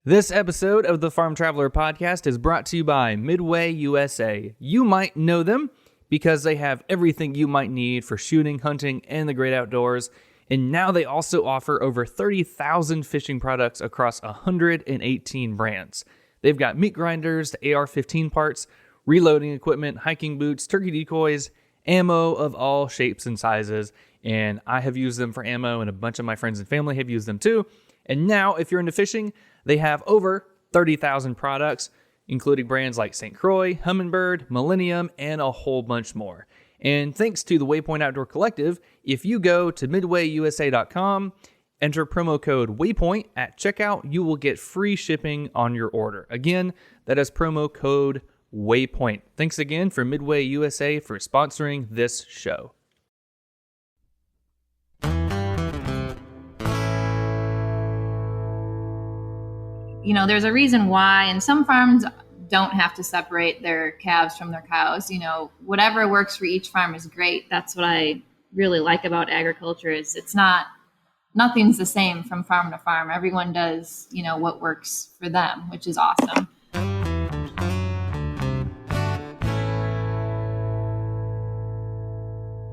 This episode of the Farm Traveler Podcast is brought to you by Midway USA. You might know them because they have everything you might need for shooting, hunting, and the great outdoors. And now they also offer over 30,000 fishing products across 118 brands. They've got meat grinders, the AR-15 parts, reloading equipment, hiking boots, turkey decoys, ammo of all shapes and sizes. And I have used them for ammo, and a bunch of my friends and family have used them too. And now, if you're into fishing, they have over 30,000 products, including brands like St. Croix, Humminbird, Millennium, and a whole bunch more. And thanks to the Waypoint Outdoor Collective, if you go to midwayusa.com, enter promo code WAYPOINT at checkout, you will get free shipping on your order. Again, that is promo code WAYPOINT. Thanks again for Midway USA for sponsoring this show. You know, there's a reason why, and some farms don't have to separate their calves from their cows. You know, whatever works for each farm is great. That's what I really like about agriculture is nothing's the same from farm to farm. Everyone does, you know, what works for them, which is awesome.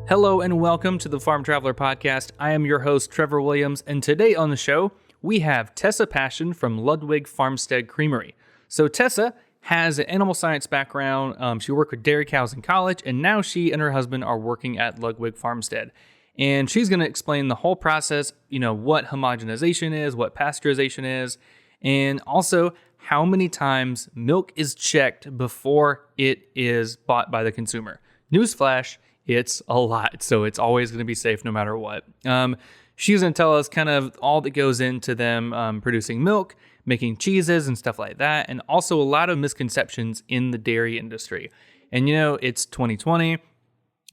Hello and welcome to the Farm Traveler Podcast. I am your host, Trevor Williams, and today on the show, we have Tessa Pacion from Ludwig Farmstead Creamery. So Tessa has an animal science background. She worked with dairy cows in college, and now she and her husband are working at Ludwig Farmstead. And she's going to explain the whole process, you know, what homogenization is, what pasteurization is, and also how many times milk is checked before it is bought by the consumer. Newsflash, it's a lot, so it's always going to be safe no matter what. She's going to tell us kind of all that goes into them producing milk, making cheeses and stuff like that, and also a lot of misconceptions in the dairy industry. And you know, it's 2020.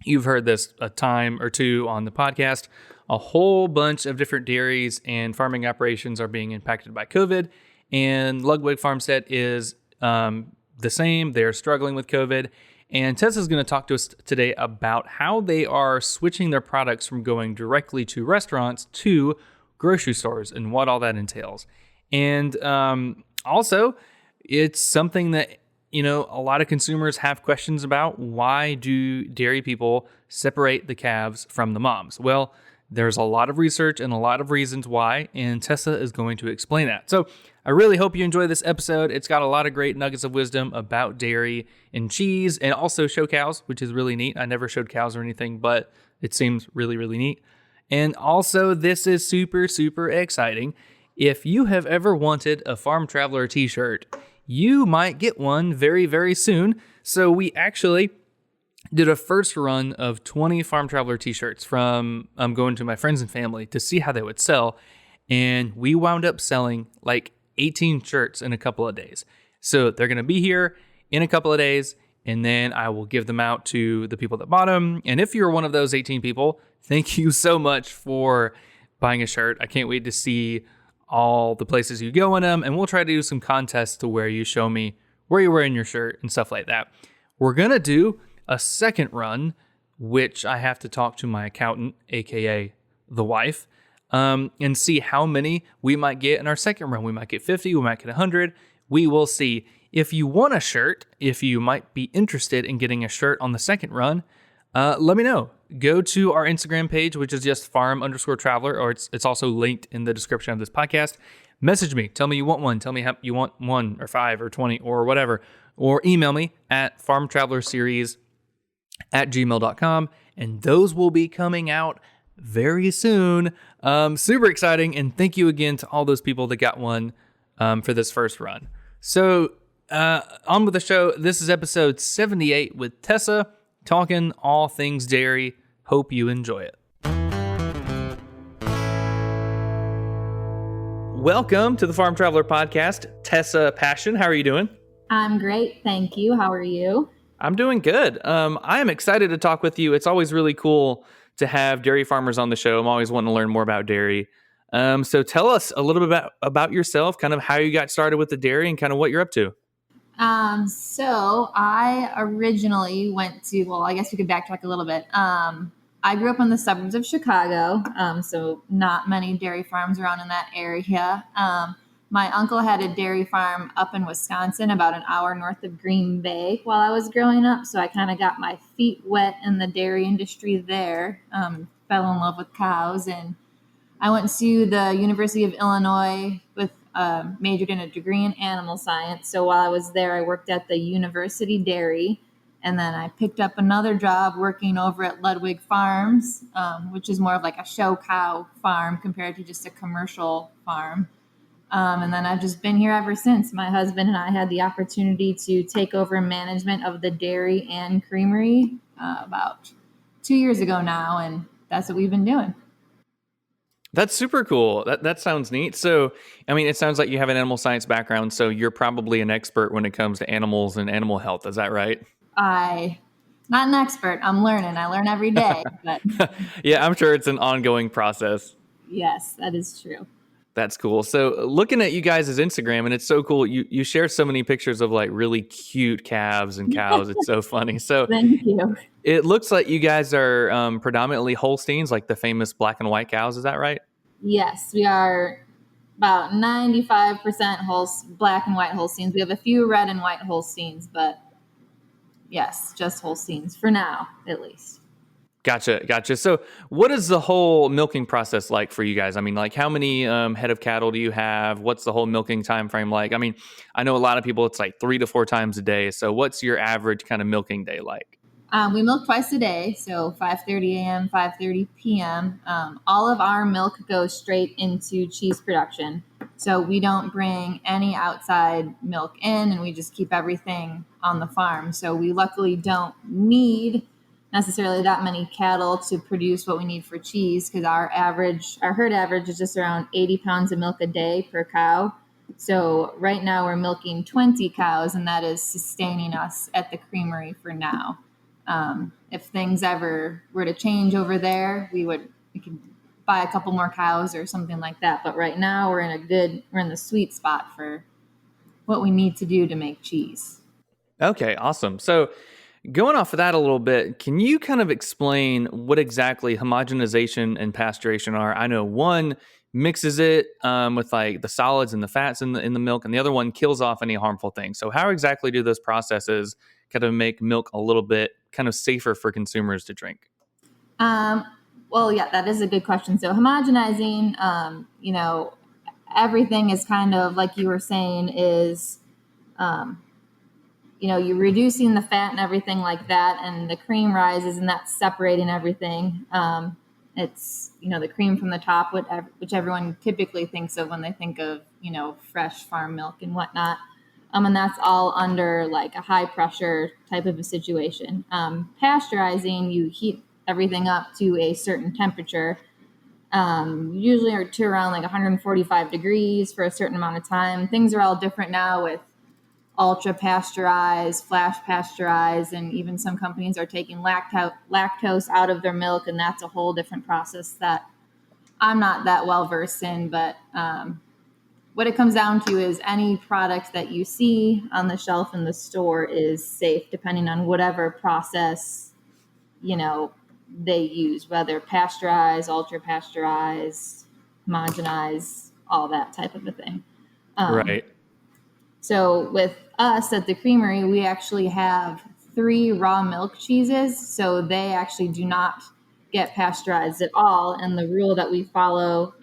You've heard this a time or two on the podcast. A whole bunch of different dairies and farming operations are being impacted by COVID, and Ludwig Farmstead is the same. They're struggling with COVID. And Tessa's going to talk to us today about how they are switching their products from going directly to restaurants to grocery stores and what all that entails. And also, it's something that, you know, a lot of consumers have questions about. Why do dairy people separate the calves from the moms? Well, there's a lot of research and a lot of reasons why, and Tessa is going to explain that. So I really hope you enjoy this episode. It's got a lot of great nuggets of wisdom about dairy and cheese, and also show cows, which is really neat. I never showed cows or anything, but it seems really, really neat. And also, this is super, super exciting. If you have ever wanted a Farm Traveler t-shirt, you might get one very, very soon. So we actually did a first run of 20 Farm Traveler t-shirts from going to my friends and family to see how they would sell. And we wound up selling like 18 shirts in a couple of days. So they're going to be here in a couple of days, and then I will give them out to the people that bought them. And if you're one of those 18 people, thank you so much for buying a shirt. I can't wait to see all the places you go in them, and we'll try to do some contests to where you show me where you're wearing your shirt and stuff like that. We're going to do a second run, which I have to talk to my accountant, aka the wife, and see how many we might get in our second run. We might get 50, we might get 100. We will see. If you want a shirt, if you might be interested in getting a shirt on the second run, let me know. Go to our Instagram page, which is just farm_traveler, or it's also linked in the description of this podcast. Message me. Tell me you want one. Tell me how you want 1 or 5 or 20 or whatever. Or email me at farmtravelerseries@gmail.com, and those will be coming out very soon. Super exciting, and thank you again to all those people that got one for this first run. So on with the show. This is episode 78 with Tessa, talking all things dairy. Hope you enjoy it. Welcome to the Farm Traveler Podcast, Tessa Pacion. How are you doing? I'm great, thank you. How are you? I'm doing good. I am excited to talk with you. It's always really cool to have dairy farmers on the show. I'm always wanting to learn more about dairy. So tell us a little bit about yourself, kind of how you got started with the dairy and kind of what you're up to. So I originally went to, well, I guess we could backtrack a little bit. I grew up in the suburbs of Chicago, so not many dairy farms around in that area. My uncle had a dairy farm up in Wisconsin, about an hour north of Green Bay while I was growing up. So I kind of got my feet wet in the dairy industry there, fell in love with cows. And I went to the University of Illinois with majored in a degree in animal science. So while I was there, I worked at the university dairy. And then I picked up another job working over at Ludwig Farms, which is more of like a show cow farm compared to just a commercial farm. And then I've just been here ever since. My husband and I had the opportunity to take over management of the dairy and creamery about 2 years ago now, and that's what we've been doing. That's super cool. That sounds neat. So, I mean, it sounds like you have an animal science background, so you're probably an expert when it comes to animals and animal health. Is that right? Not an expert. I'm learning. I learn every day. But Yeah, I'm sure it's an ongoing process. yes, that is true. That's cool. So looking at you guys' Instagram, and it's so cool. You share so many pictures of like really cute calves and cows. It's so funny. So Thank you. it looks like you guys are predominantly Holsteins, like the famous black and white cows. Is that right? Yes, we are about 95% black and white Holsteins. We have a few red and white Holsteins, but yes, just Holsteins for now, at least. Gotcha. So what is the whole milking process like for you guys? I mean, like how many head of cattle do you have? What's the whole milking time frame like? I mean, I know a lot of people, it's like 3 to 4 times a day. So what's your average kind of milking day like? We milk twice a day, so 5:30 a.m., 5:30 p.m. All of our milk goes straight into cheese production. So we don't bring any outside milk in, and we just keep everything on the farm. So we luckily don't need necessarily that many cattle to produce what we need for cheese, because our herd average is just around 80 pounds of milk a day per cow. So right now we're milking 20 cows, and that is sustaining us at the creamery for now. If things ever were to change over there, we could buy a couple more cows or something like that. But right now we're in the sweet spot for what we need to do to make cheese. Okay, awesome. So going off of that a little bit, can you kind of explain what exactly homogenization and pasteurization are? I know one mixes it with like the solids and the fats in the milk, and the other one kills off any harmful things. So how exactly do those processes kind of make milk a little bit kind of safer for consumers to drink? Well, yeah, that is a good question. So homogenizing, everything is kind of like you were saying is, you're reducing the fat and everything like that, and the cream rises, and that's separating everything. It's, the cream from the top, which everyone typically thinks of when they think of, fresh farm milk and whatnot. And that's all under like a high pressure type of a situation. Pasteurizing, you heat everything up to a certain temperature, usually to around like 145 degrees for a certain amount of time. Things are all different now with ultra pasteurized, flash pasteurized, and even some companies are taking lactose out of their milk, and that's a whole different process that I'm not that well versed in. But what it comes down to is any product that you see on the shelf in the store is safe, depending on whatever process they use, whether pasteurized, ultra pasteurized, homogenized, all that type of a thing. Right. So with us at the creamery, we actually have 3 raw milk cheeses. So they actually do not get pasteurized at all. And the rule that we follow,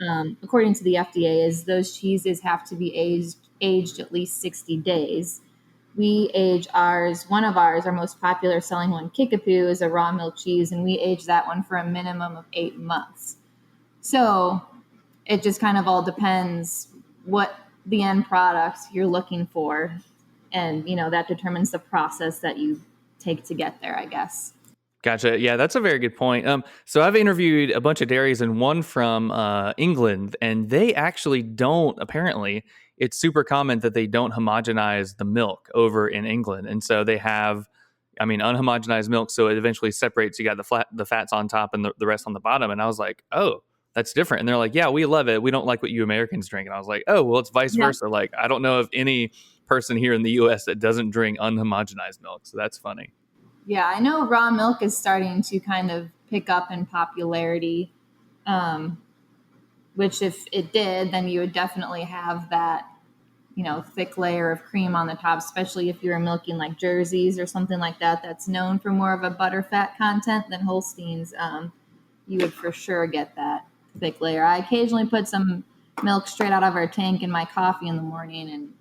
according to the FDA, is those cheeses have to be aged at least 60 days. We age one of ours, our most popular selling one, Kickapoo, is a raw milk cheese, and we age that one for a minimum of 8 months. So it just kind of all depends what the end product you're looking for. And, that determines the process that you take to get there, I guess. Gotcha. Yeah, that's a very good point. So I've interviewed a bunch of dairies and one from England, and they actually don't, apparently, it's super common that they don't homogenize the milk over in England. And so they have, unhomogenized milk, so it eventually separates. You got the fats on top and the rest on the bottom. And I was like, oh, that's different. And they're like, yeah, we love it. We don't like what you Americans drink. And I was like, oh, well, it's vice versa. Like, I don't know of any person here in the U.S. that doesn't drink unhomogenized milk. So that's funny. Yeah, I know raw milk is starting to kind of pick up in popularity, which if it did, then you would definitely have that thick layer of cream on the top, especially if you're milking like Jerseys or something like that, that's known for more of a butterfat content than Holsteins. You would for sure get that thick layer. I occasionally put some milk straight out of our tank in my coffee in the morning, and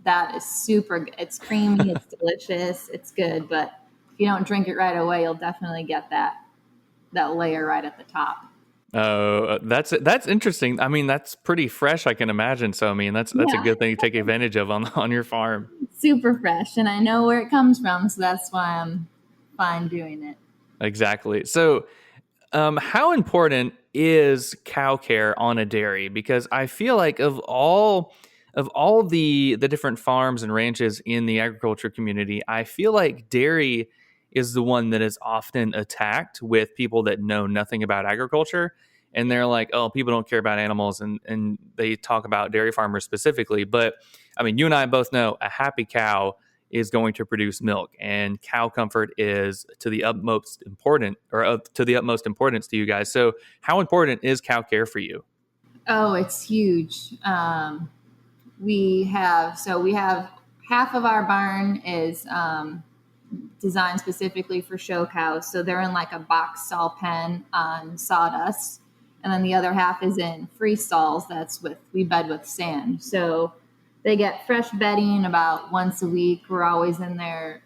that is super good. It's creamy, it's delicious, it's good, but if you don't drink it right away, you'll definitely get that layer right at the top. Oh, that's interesting. I mean, that's pretty fresh, I can imagine. So, I mean, that's a Yeah, good thing to take advantage of on your farm. super fresh, and I know where it comes from, so that's why I'm fine doing it. Exactly. So, how important is cow care on a dairy? Because I feel like of all the different farms and ranches in the agriculture community, I feel like dairy is the one that is often attacked with people that know nothing about agriculture. And they're like, oh, people don't care about animals, and they talk about dairy farmers specifically. But I mean, you and I both know a happy cow is going to produce milk, and cow comfort is to the utmost important, or to the utmost importance to you guys. So how important is cow care for you? Oh, it's huge. We have half of our barn is designed specifically for show cows. So they're in like a box stall pen on sawdust. And then the other half is in free stalls we bed with sand. So they get fresh bedding about once a week. We're always in there,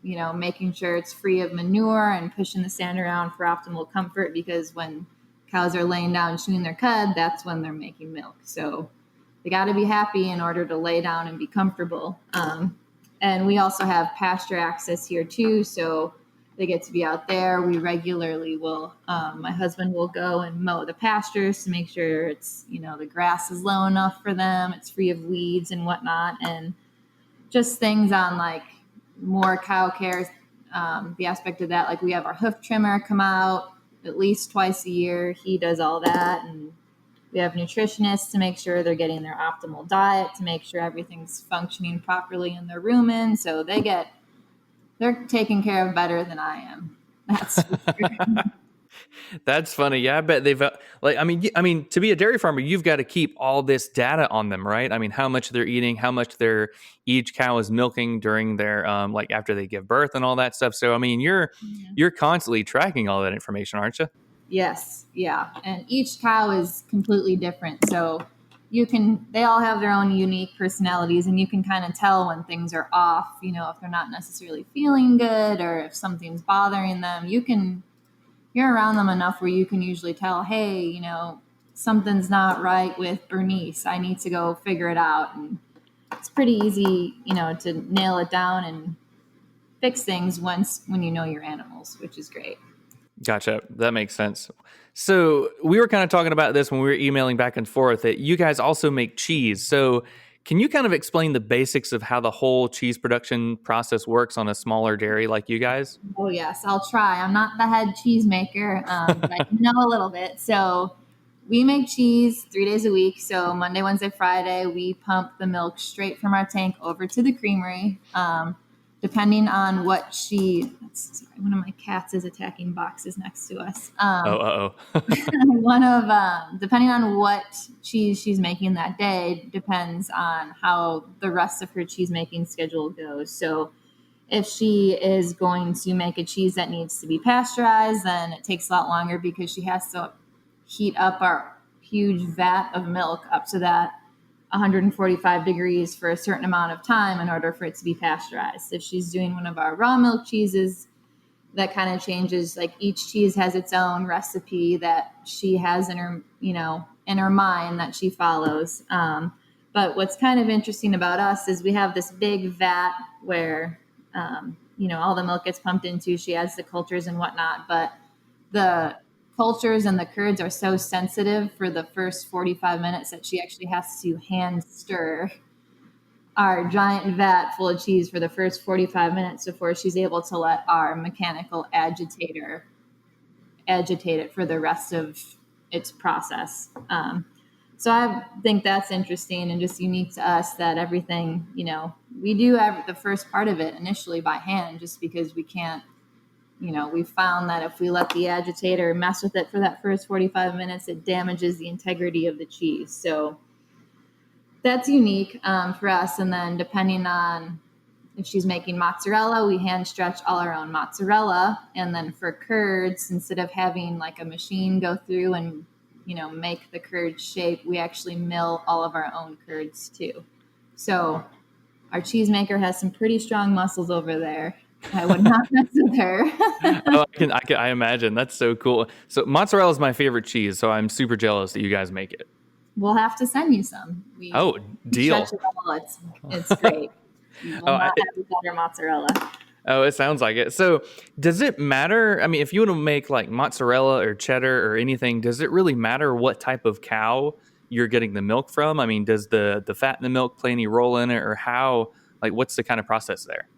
making sure it's free of manure and pushing the sand around for optimal comfort, because when cows are laying down chewing their cud, that's when they're making milk. So they got to be happy in order to lay down and be comfortable. And we also have pasture access here too, so they get to be out there. We regularly my husband will go and mow the pastures to make sure it's, the grass is low enough for them, it's free of weeds and whatnot, and just things on like more cow care. The aspect of that, like we have our hoof trimmer come out at least twice a year. He does all that, and we have nutritionists to make sure they're getting their optimal diet, to make sure everything's functioning properly in their rumen. So they're taken care of better than I am. That's for sure. That's funny. Yeah, I bet they've I mean, to be a dairy farmer, you've got to keep all this data on them, right? I mean, how much they're eating, how much each cow is milking during their like after they give birth and all that stuff. So, I mean, you're constantly tracking all that information, aren't you? Yes, yeah. And each cow is completely different. So they all have their own unique personalities, and you can kind of tell when things are off, if they're not necessarily feeling good or if something's bothering them. You're around them enough where you can usually tell, hey, something's not right with Bernice. I need to go figure it out. And it's pretty easy, to nail it down and fix things when you know your animals, which is great. Gotcha. That makes sense. So we were kind of talking about this when we were emailing back and forth, that you guys also make cheese. So can you kind of explain the basics of how the whole cheese production process works on a smaller dairy like you guys? Oh, yes, I'll try. I'm not the head cheese maker, but I know a little bit. So we make cheese 3 days a week. So Monday, Wednesday, Friday, we pump the milk straight from our tank over to the creamery. Depending on one of my cats is attacking boxes next to us. Oh, Depending on what cheese she's making that day depends on how the rest of her cheese making schedule goes. So if she is going to make a cheese that needs to be pasteurized, then it takes a lot longer because she has to heat up our huge vat of milk up to that 145 degrees for a certain amount of time in order for it to be pasteurized. If she's doing one of our raw milk cheeses, that kind of changes. Like each cheese has its own recipe that she has in her mind that she follows. But what's kind of interesting about us is we have this big vat where, all the milk gets pumped into. She adds the cultures and whatnot, but the cultures and the curds are so sensitive for the first 45 minutes that she actually has to hand stir our giant vat full of cheese for the first 45 minutes before she's able to let our mechanical agitator agitate it for the rest of its process. So I think that's interesting and just unique to us that everything, we do the first part of it initially by hand just because we can't, we found that if we let the agitator mess with it for that first 45 minutes, it damages the integrity of the cheese. So That's unique for us. And then depending on if she's making mozzarella, we hand stretch all our own mozzarella. And then for curds, instead of having like a machine go through and, make the curd shape, we actually mill all of our own curds too. So our cheesemaker has some pretty strong muscles over there. I would not mess with her. I imagine. That's so cool. So mozzarella is my favorite cheese, so I'm super jealous that you guys make it. We'll have to send you some. Oh, deal. Stretch it all. It's great. You will not have a better mozzarella. Oh, it sounds like it. So does it matter? I mean, if you want to make like mozzarella or cheddar or anything, does it really matter what type of cow you're getting the milk from? I mean, does the fat in the milk play any role in it, or how, like, what's the kind of process there?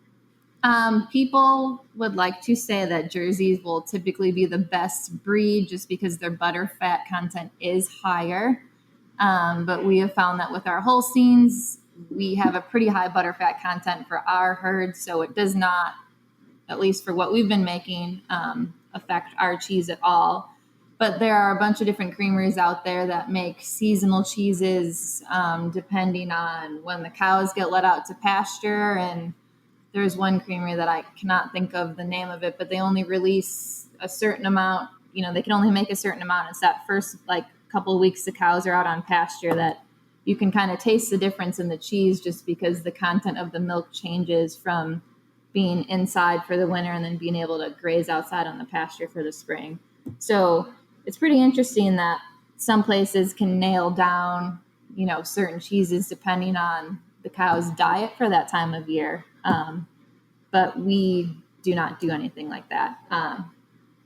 People would like to say that Jerseys will typically be the best breed just because their butter fat content is higher. But we have found that with our Holsteins, we have a pretty high butter fat content for our herd. So it does not, at least for what we've been making, affect our cheese at all. But there are a bunch of different creameries out there that make seasonal cheeses depending on when the cows get let out to pasture. And there's one creamery that I cannot think of the name of it, but they only release a certain amount. They can only make a certain amount. It's that first couple of weeks the cows are out on pasture that you can kind of taste the difference in the cheese just because the content of the milk changes from being inside for the winter and then being able to graze outside on the pasture for the spring. So it's pretty interesting that some places can nail down, certain cheeses depending on the cow's diet for that time of year. But we do not do anything like that.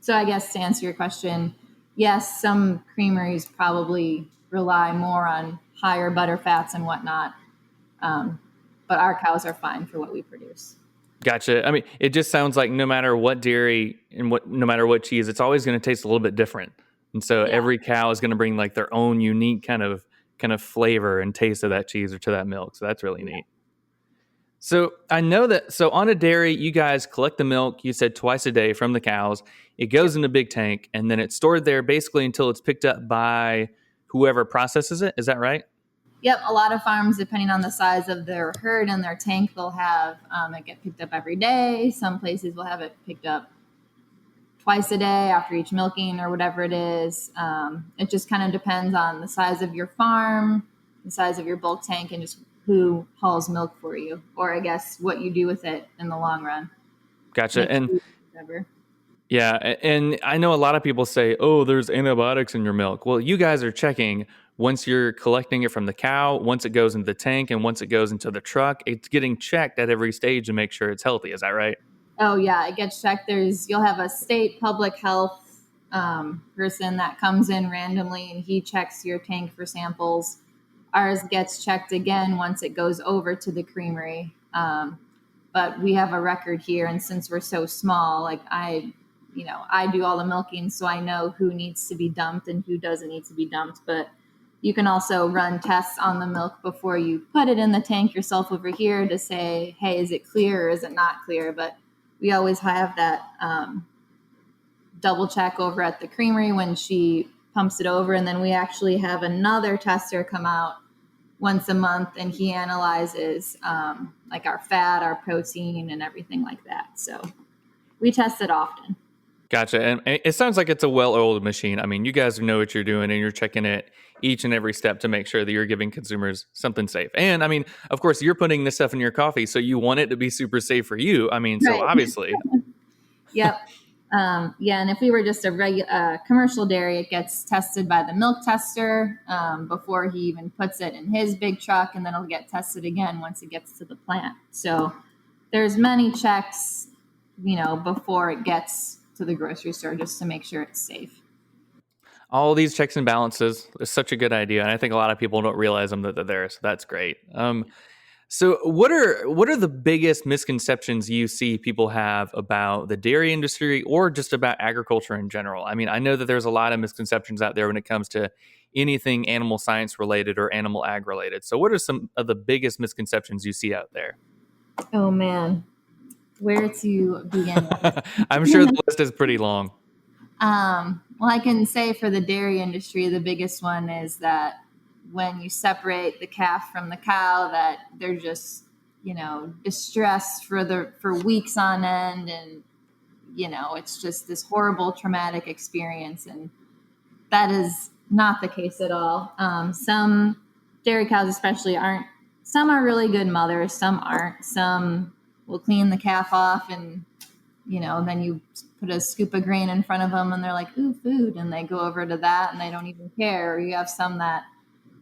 So I guess to answer your question, yes, some creameries probably rely more on higher butter fats and whatnot. But our cows are fine for what we produce. Gotcha. I mean, it just sounds like no matter what dairy and no matter what cheese, it's always going to taste a little bit different. And so every cow is going to bring like their own unique kind of flavor and taste of that cheese or to that milk. So that's really neat. So I know that, so on a dairy, you guys collect the milk, you said twice a day from the cows. It goes in a big tank and then it's stored there basically until it's picked up by whoever processes it. Is that right? Yep. A lot of farms, depending on the size of their herd and their tank, they'll have it get picked up every day. Some places will have it picked up twice a day after each milking or whatever it is. It just kind of depends on the size of your farm, the size of your bulk tank, and just who hauls milk for you, or I guess what you do with it in the long run. Gotcha. And yeah, and I know a lot of people say, oh, there's antibiotics in your milk. Well, you guys are checking once you're collecting it from the cow, once it goes into the tank, and once it goes into the truck, it's getting checked at every stage to make sure it's healthy. Is that right? Oh yeah, it gets checked. You'll have a state public health person that comes in randomly and he checks your tank for samples. Ours gets checked again once it goes over to the creamery. But we have a record here. And since we're so small, I do all the milking, so I know who needs to be dumped and who doesn't need to be dumped. But you can also run tests on the milk before you put it in the tank yourself over here to say, hey, is it clear or is it not clear? But we always have that double check over at the creamery when she pumps it over. And then we actually have another tester come out once a month and he analyzes our fat, our protein, and everything like that. So we test it often. Gotcha. And it sounds like it's a well-oiled machine. I mean, you guys know what you're doing and you're checking it each and every step to make sure that you're giving consumers something safe. And I mean, of course, you're putting this stuff in your coffee, so you want it to be super safe for you. I mean, so obviously. Yep. And if we were just a commercial dairy, it gets tested by the milk tester before he even puts it in his big truck, and then it'll get tested again once it gets to the plant. So there's many checks, before it gets to the grocery store just to make sure it's safe. All these checks and balances is such a good idea, and I think a lot of people don't realize them that they're there. So that's great. So what are the biggest misconceptions you see people have about the dairy industry or just about agriculture in general? I mean, I know that there's a lot of misconceptions out there when it comes to anything animal science related or animal ag related. So what are some of the biggest misconceptions you see out there? Oh man, where to begin with? I'm sure the list is pretty long. Well, I can say for the dairy industry, the biggest one is that when you separate the calf from the cow, that they're just, distressed for weeks on end. And, it's just this horrible traumatic experience. And that is not the case at all. Some dairy cows especially some are really good mothers, some aren't. Some will clean the calf off and, then you put a scoop of grain in front of them and they're like, ooh, food. And they go over to that and they don't even care. Or you have some that,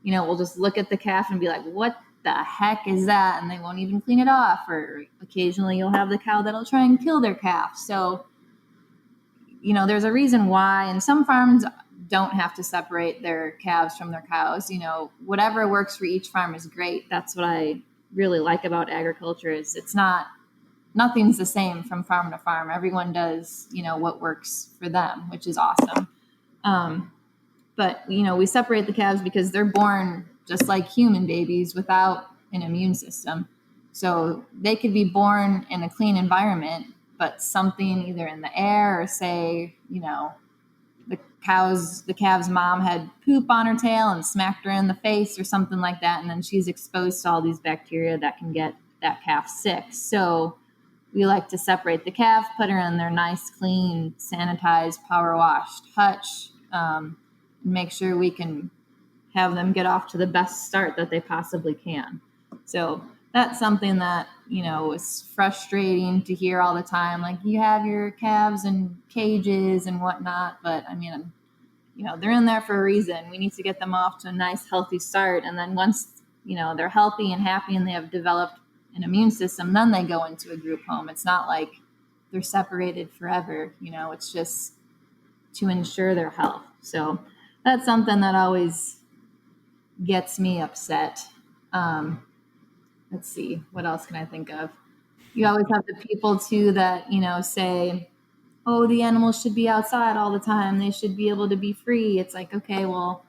will just look at the calf and be like, what the heck is that? And they won't even clean it off. Or occasionally you'll have the cow that'll try and kill their calf. So, there's a reason why. And some farms don't have to separate their calves from their cows. Whatever works for each farm is great. That's what I really like about agriculture is nothing's the same from farm to farm. Everyone does, what works for them, which is awesome. But, we separate the calves because they're born just like human babies without an immune system. So they could be born in a clean environment, but something either in the air or say, the calf's mom had poop on her tail and smacked her in the face or something like that. And then she's exposed to all these bacteria that can get that calf sick. So we like to separate the calf, put her in their nice, clean, sanitized, power washed hutch, and make sure we can have them get off to the best start that they possibly can. So that's something that, is frustrating to hear all the time. Like, you have your calves in cages and whatnot, but they're in there for a reason. We need to get them off to a nice, healthy start. And then once, they're healthy and happy and they have developed an immune system, then they go into a group home. It's not like they're separated forever. It's just to ensure their health. So that's something that always gets me upset. Let's see, what else can I think of? You always have the people too that, say, oh, the animals should be outside all the time. They should be able to be free. It's like, okay, well,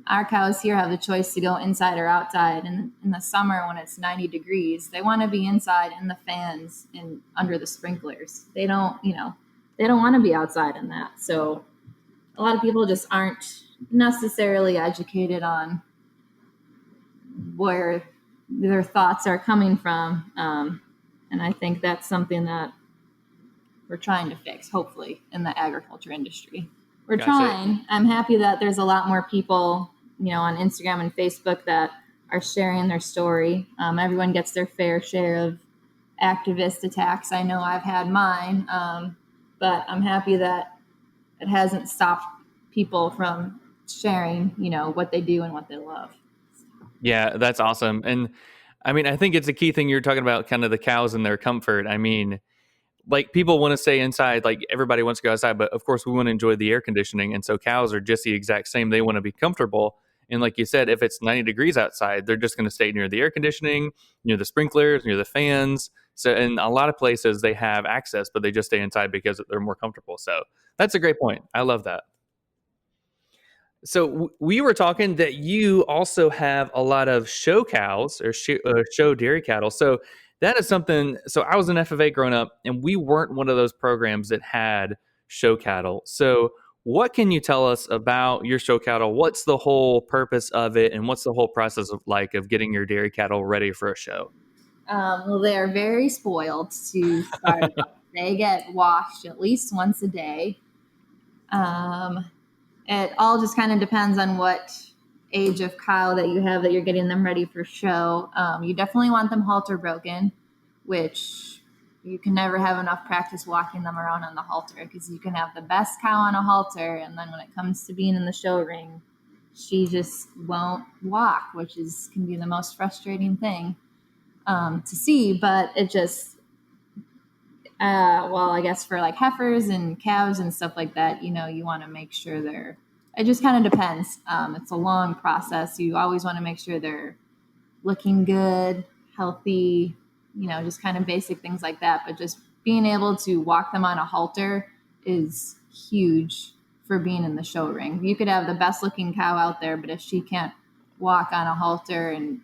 our cows here have the choice to go inside or outside. And in the summer when it's 90 degrees, they want to be inside in the fans and under the sprinklers. They don't want to be outside in that. So a lot of people just aren't necessarily educated on where their thoughts are coming from. And I think that's something that we're trying to fix, hopefully, in the agriculture industry. We're trying. I'm happy that there's a lot more people, on Instagram and Facebook that are sharing their story. Everyone gets their fair share of activist attacks. I know I've had mine, but I'm happy that it hasn't stopped people from sharing, what they do and what they love. Yeah, that's awesome. And I think it's a key thing you're talking about, kind of the cows and their comfort. Like, people want to stay inside, like everybody wants to go outside, but of course we want to enjoy the air conditioning. And so cows are just the exact same. They want to be comfortable. And like you said, if it's 90 degrees outside, they're just going to stay near the air conditioning, near the sprinklers, near the fans. So in a lot of places they have access, but they just stay inside because they're more comfortable. So that's a great point. I love that. So we were talking that you also have a lot of show cows or show dairy cattle. So that is something. So I was an FFA growing up, and we weren't one of those programs that had show cattle. So what can you tell us about your show cattle? What's the whole purpose of it, and what's the whole process of getting your dairy cattle ready for a show? Well, they are very spoiled to start. They get washed at least once a day. It all just kind of depends on what age of cow that you have that you're getting them ready for show. You definitely want them halter broken, which you can never have enough practice walking them around on the halter, because you can have the best cow on a halter, and then when it comes to being in the show ring, she just won't walk, which can be the most frustrating thing to see. But it just, I guess for like heifers and calves and stuff like that, you want to make sure it just kind of depends. It's a long process. You always want to make sure they're looking good, healthy, just kind of basic things like that. But just being able to walk them on a halter is huge for being in the show ring. You could have the best looking cow out there, but if she can't walk on a halter and,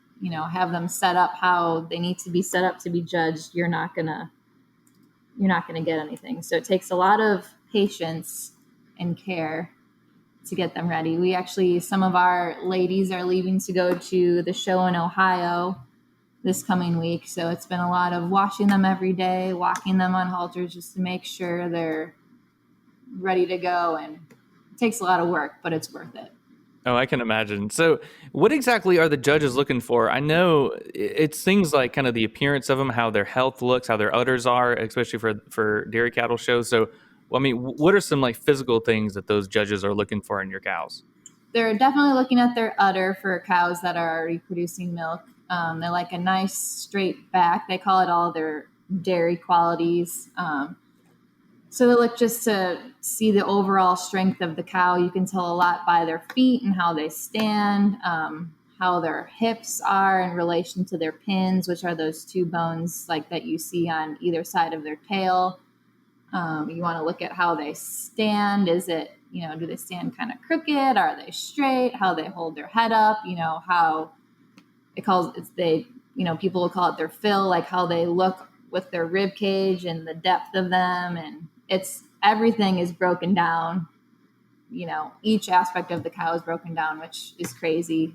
have them set up how they need to be set up to be judged, you're not going to get anything. So it takes a lot of patience and care to get them ready. We actually, some of our ladies are leaving to go to the show in Ohio this coming week. So it's been a lot of washing them every day, walking them on halters just to make sure they're ready to go. And it takes a lot of work, but it's worth it. Oh, I can imagine. So, what exactly are the judges looking for? I know it's things like kind of the appearance of them, how their health looks, how their udders are, especially for dairy cattle shows. So, well, I mean, what are some like physical things that those judges are looking for in your cows? They're definitely looking at their udder for cows that are already producing milk. They like a nice straight back. They call it all their dairy qualities. So they look just to see the overall strength of the cow. You can tell a lot by their feet and how they stand, how their hips are in relation to their pins, which are those two bones like that you see on either side of their tail. You want to look at how they stand. Is it, do they stand kind of crooked? Are they straight? How they hold their head up? How people will call it their fill, like how they look with their rib cage and the depth of them. And everything is broken down. Each aspect of the cow is broken down, which is crazy.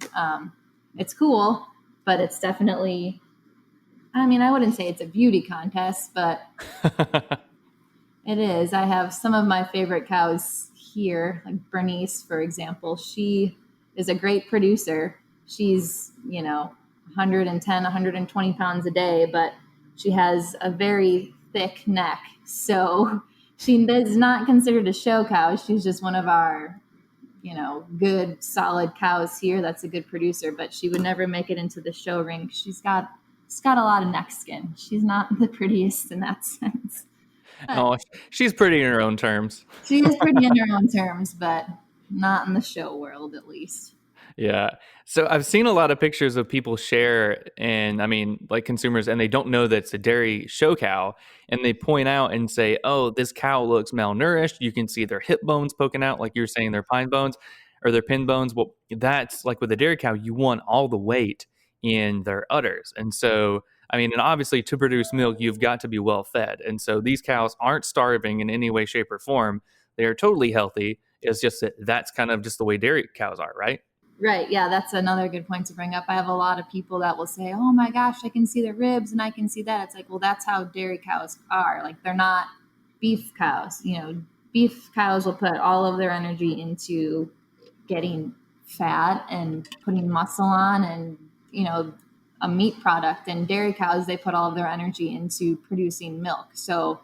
It's cool, but it's definitely, I wouldn't say it's a beauty contest, but it is. I have some of my favorite cows here, like Bernice, for example. She is a great producer. She's, 110, 120 pounds a day, but she has a very thick neck. So she is not considered a show cow. She's just one of our, good, solid cows here. That's a good producer, but she would never make it into the show ring. She's got a lot of neck skin. She's not the prettiest in that sense. Oh, she's pretty in her own terms. She is pretty in her own terms, but not in the show world, at least. Yeah. So I've seen a lot of pictures of people share, and I mean, like consumers, and they don't know that it's a dairy show cow, and they point out and say, "Oh, this cow looks malnourished." You can see their hip bones poking out, like you're saying, their pine bones or their pin bones. Well, that's like with a dairy cow, you want all the weight in their udders, and so. I mean, and obviously to produce milk, you've got to be well fed. And so these cows aren't starving in any way, shape, or form. They are totally healthy. It's just that that's kind of just the way dairy cows are, right? Right. Yeah, that's another good point to bring up. I have a lot of people that will say, "Oh my gosh, I can see the ribs and I can see that." It's like, well, that's how dairy cows are. Like, they're not beef cows. Beef cows will put all of their energy into getting fat and putting muscle on and, a meat product. And dairy cows, they put all of their energy into producing milk. So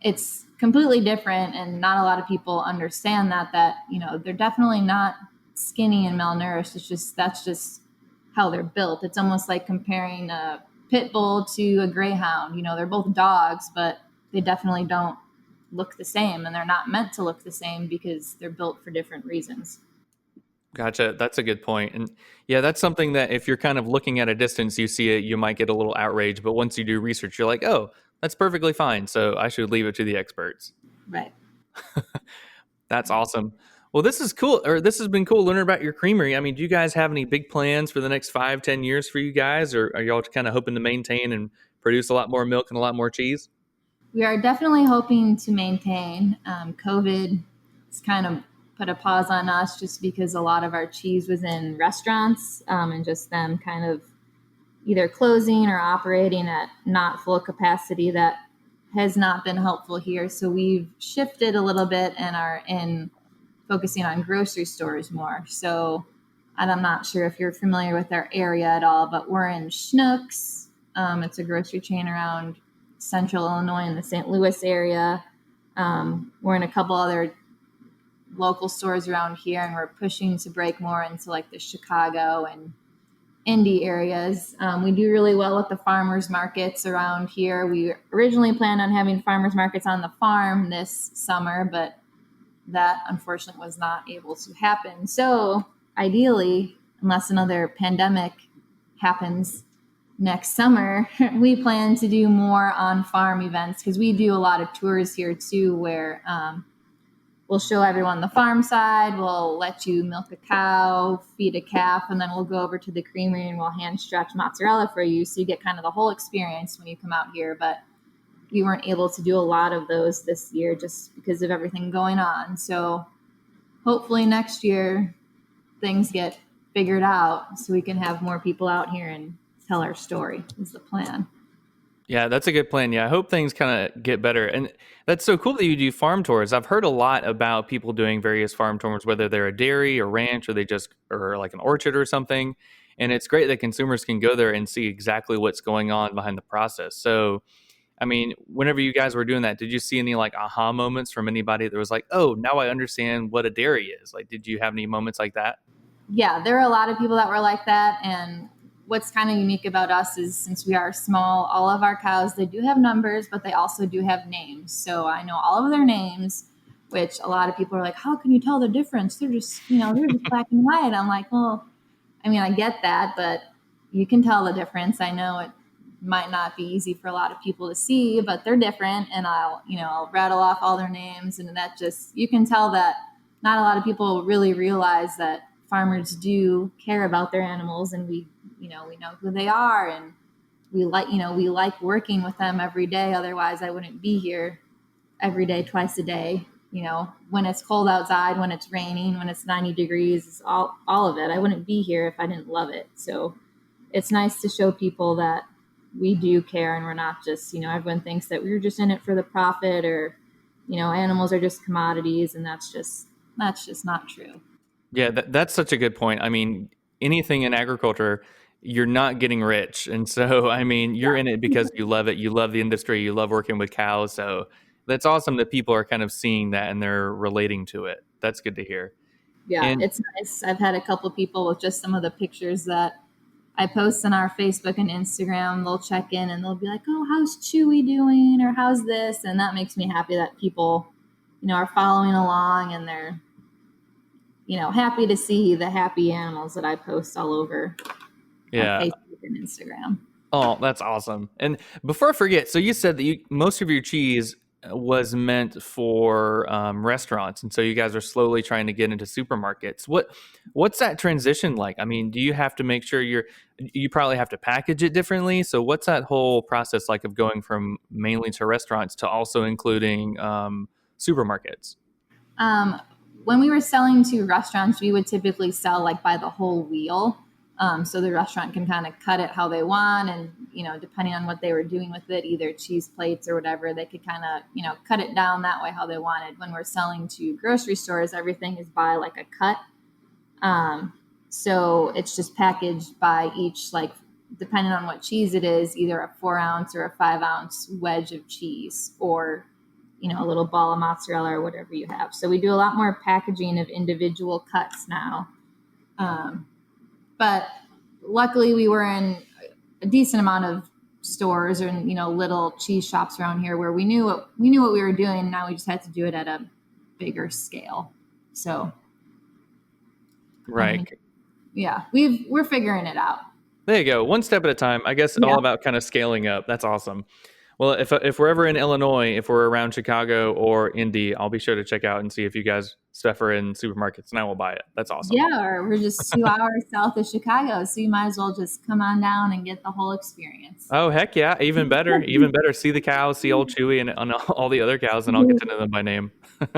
it's completely different. And not a lot of people understand that, they're definitely not skinny and malnourished. That's just how they're built. It's almost like comparing a pit bull to a greyhound. They're both dogs, but they definitely don't look the same, and they're not meant to look the same because they're built for different reasons. Gotcha. That's a good point. And yeah, that's something that if you're kind of looking at a distance, you see it, you might get a little outraged. But once you do research, you're like, oh, that's perfectly fine. So I should leave it to the experts. Right. That's awesome. Well, this is cool, or this has been cool learning about your creamery. I mean, do you guys have any big plans for the next 5, 10 years for you guys, or are y'all kind of hoping to maintain and produce a lot more milk and a lot more cheese? We are definitely hoping to maintain. COVID has kind of put a pause on us just because a lot of our cheese was in restaurants, and just them kind of either closing or operating at not full capacity. That has not been helpful here. So we've shifted a little bit and are focusing on grocery stores more. So, and I'm not sure if you're familiar with our area at all, but we're in Schnucks. It's a grocery chain around Central Illinois in the St. Louis area. We're in a couple other local stores around here, and we're pushing to break more into like the Chicago and Indy areas. We do really well with the farmers markets around here. We originally planned on having farmers markets on the farm this summer, but that unfortunately was not able to happen. So ideally, unless another pandemic happens next summer, we plan to do more on-farm events, because we do a lot of tours here too, where we'll show everyone the farm side, we'll let you milk a cow, feed a calf, and then we'll go over to the creamery and we'll hand stretch mozzarella for you, so you get kind of the whole experience when you come out here. But we weren't able to do a lot of those this year just because of everything going on. So hopefully next year things get figured out so we can have more people out here and tell our story is the plan. Yeah, that's a good plan. Yeah, I hope things kind of get better. And that's so cool that you do farm tours. I've heard a lot about people doing various farm tours, whether they're a dairy or ranch or they just or like an orchard or something. And it's great that consumers can go there and see exactly what's going on behind the process. So, I mean, whenever you guys were doing that, did you see any like aha moments from anybody that was like, "Oh, now I understand what a dairy is"? Like, did you have any moments like that? Yeah, there are a lot of people that were like that. And what's kind of unique about us is since we are small, all of our cows, they do have numbers, but they also do have names. So I know all of their names, which a lot of people are like, how can you tell the difference? They're just, they're just black and white. I'm like, well, I mean, I get that, but you can tell the difference. I know it might not be easy for a lot of people to see, but they're different. And I'll rattle off all their names. And that just, you can tell that not a lot of people really realize that farmers do care about their animals, and we know who they are, and we like working with them every day. Otherwise I wouldn't be here every day, twice a day, when it's cold outside, when it's raining, when it's 90 degrees, all of it. I wouldn't be here if I didn't love it. So it's nice to show people that we do care, and we're not just, everyone thinks that we're just in it for the profit, or, animals are just commodities, and that's just not true. Yeah, that's such a good point. I mean, anything in agriculture, you're not getting rich. And so, I mean, you're in it because you love it. You love the industry. You love working with cows. So that's awesome that people are kind of seeing that and they're relating to it. That's good to hear. Yeah, And it's nice. I've had a couple people with just some of the pictures that I post on our Facebook and Instagram. They'll check in and they'll be like, "Oh, how's Chewy doing?" or "How's this?" And that makes me happy that people, are following along, and they're, happy to see the happy animals that I post all over our yeah. Facebook and Instagram. Oh, that's awesome. And before I forget, so you said that most of your cheese was meant for restaurants, and so you guys are slowly trying to get into supermarkets. What's that transition like? I mean, do you have to make sure you probably have to package it differently? So what's that whole process like of going from mainly to restaurants to also including supermarkets? Um, when we were selling to restaurants, we would typically sell like by the whole wheel. So the restaurant can kind of cut it how they want. And, depending on what they were doing with it, either cheese plates or whatever, they could kind of, cut it down that way how they wanted. When we're selling to grocery stores, everything is by like a cut. So it's just packaged by each, like, depending on what cheese it is, either a 4-ounce or a 5-ounce wedge of cheese, or a little ball of mozzarella or whatever you have. So we do a lot more packaging of individual cuts now. But luckily we were in a decent amount of stores or, little cheese shops around here where we knew what we were doing. Now we just had to do it at a bigger scale. So, I mean, Right. yeah, we're figuring it out. There you go. One step at a time. I guess all Yeah. about kind of scaling up. That's awesome. Well, if we're ever in Illinois, if we're around Chicago or Indy, I'll be sure to check out and see if you guys stuff are in supermarkets, and I will buy it. That's awesome. Yeah, or we're just 2 hours south of Chicago, so you might as well just come on down and get the whole experience. Oh, heck yeah. Even better. Even better. See the cows, see old Chewy and all the other cows, and I'll get to know them by name.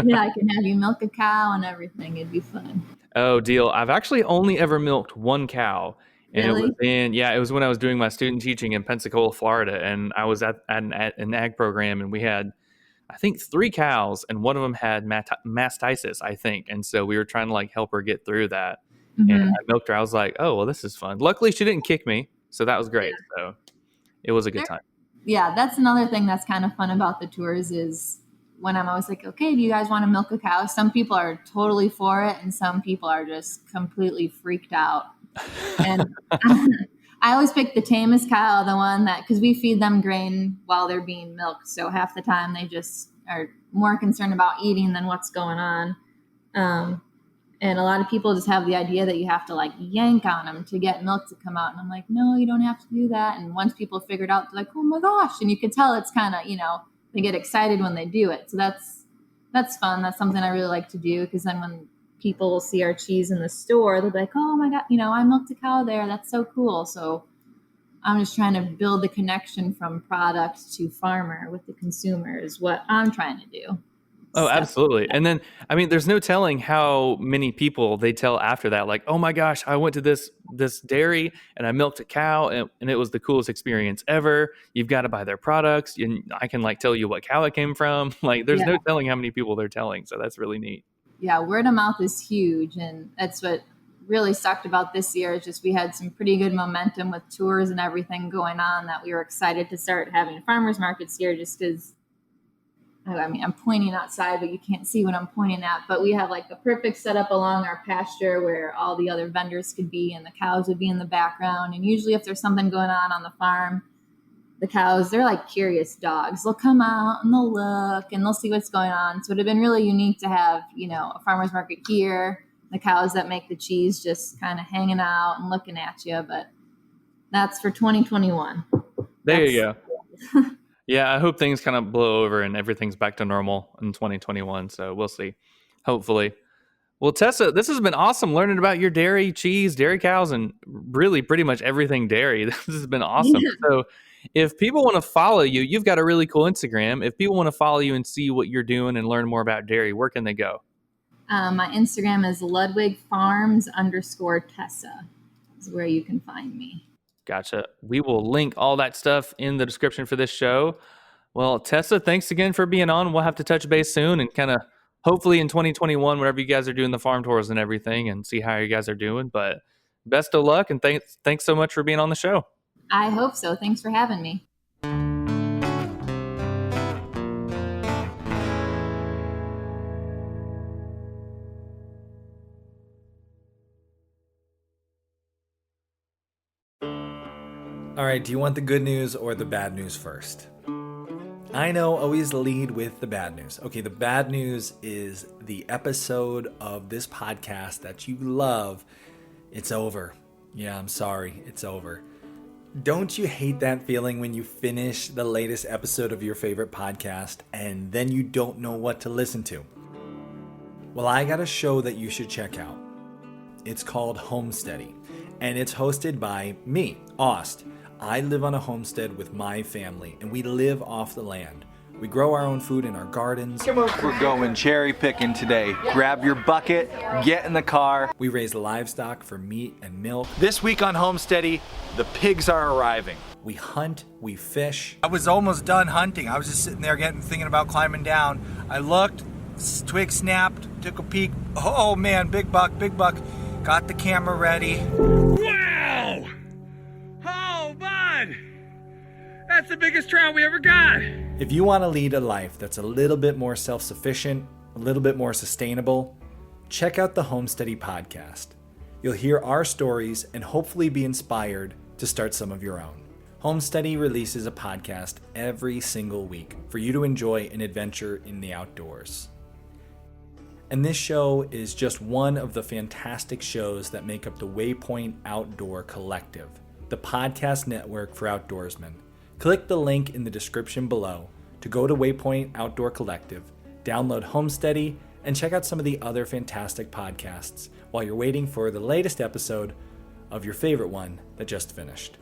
Yeah, I can have you milk a cow and everything. It'd be fun. Oh, deal. I've actually only ever milked one cow. And Really? it was when I was doing my student teaching in Pensacola, Florida. And I was at an ag program, and we had, I think, 3 cows, and one of them had mastitis, I think. And so we were trying to like help her get through that. And Mm-hmm. I milked her. I was like, oh, well, this is fun. Luckily, she didn't kick me. So that was great. Yeah. So it was a good time. Yeah, that's another thing that's kind of fun about the tours is when I'm always like, okay, do you guys want to milk a cow? Some people are totally for it, and some people are just completely freaked out. And I always pick the tamest cow, the one that, because we feed them grain while they're being milked. So half the time they just are more concerned about eating than what's going on. And a lot of people just have the idea that you have to like yank on them to get milk to come out. And I'm like, no, you don't have to do that. And once people figure it out, they're like, oh my gosh. And you can tell it's kind of, they get excited when they do it. So that's fun. That's something I really like to do, because then when people will see our cheese in the store, they'll be like, oh my God, I milked a cow there. That's so cool. So I'm just trying to build the connection from product to farmer with the consumer is what I'm trying to do. Oh, stuff. absolutely. And then, I mean, there's no telling how many people they tell after that, like, oh my gosh, I went to this dairy and I milked a cow and it was the coolest experience ever. You've got to buy their products. And I can like tell you what cow it came from. Like, there's Yeah. no telling how many people they're telling. So that's really neat. Yeah, word of mouth is huge. And that's what really sucked about this year is just we had some pretty good momentum with tours and everything going on that we were excited to start having farmers markets here just because, I mean, I'm pointing outside, but you can't see what I'm pointing at. But we have like a perfect setup along our pasture where all the other vendors could be and the cows would be in the background. And usually if there's something going on the farm, the cows, they're like curious dogs. They'll come out and they'll look and they'll see what's going on. So it would have been really unique to have, a farmer's market here, the cows that make the cheese just kind of hanging out and looking at you. But that's for 2021. There you go. Yeah, I hope things kind of blow over and everything's back to normal in 2021. So we'll see. Hopefully. Well, Tessa, this has been awesome learning about your dairy, cheese, dairy cows, and really pretty much everything dairy. This has been awesome. Yeah. So if people want to follow you, you've got a really cool Instagram. If people want to follow you and see what you're doing and learn more about dairy, where can they go? My Instagram is Ludwig Farms_Tessa is where you can find me. Gotcha. We will link all that stuff in the description for this show. Well, Tessa, thanks again for being on. We'll have to touch base soon and kind of hopefully in 2021, whenever you guys are doing the farm tours and everything and see how you guys are doing. But best of luck and thanks so much for being on the show. I hope so. Thanks for having me. All right, do you want the good news or the bad news first? I know, always lead with the bad news. Okay, the bad news is the episode of this podcast that you love, it's over. Yeah, I'm sorry, it's over. Don't you hate that feeling when you finish the latest episode of your favorite podcast and then you don't know what to listen to? Well, I got a show that you should check out. It's called Homesteady, and it's hosted by me, Aust. I live on a homestead with my family, and we live off the land. We grow our own food in our gardens. We're going cherry picking today. Grab your bucket, get in the car. We raise livestock for meat and milk. This week on Homesteady, the pigs are arriving. We hunt, we fish. I was almost done hunting. I was just sitting there thinking about climbing down. I looked, twig snapped, took a peek. Oh man, big buck, big buck. Got the camera ready. Wow! Oh, bud! That's the biggest trout we ever got! If you want to lead a life that's a little bit more self-sufficient, a little bit more sustainable, check out the Homesteady podcast. You'll hear our stories and hopefully be inspired to start some of your own. Homesteady releases a podcast every single week for you to enjoy an adventure in the outdoors. And this show is just one of the fantastic shows that make up the Waypoint Outdoor Collective, the podcast network for outdoorsmen. Click the link in the description below to go to Waypoint Outdoor Collective, download Homesteady, and check out some of the other fantastic podcasts while you're waiting for the latest episode of your favorite one that just finished.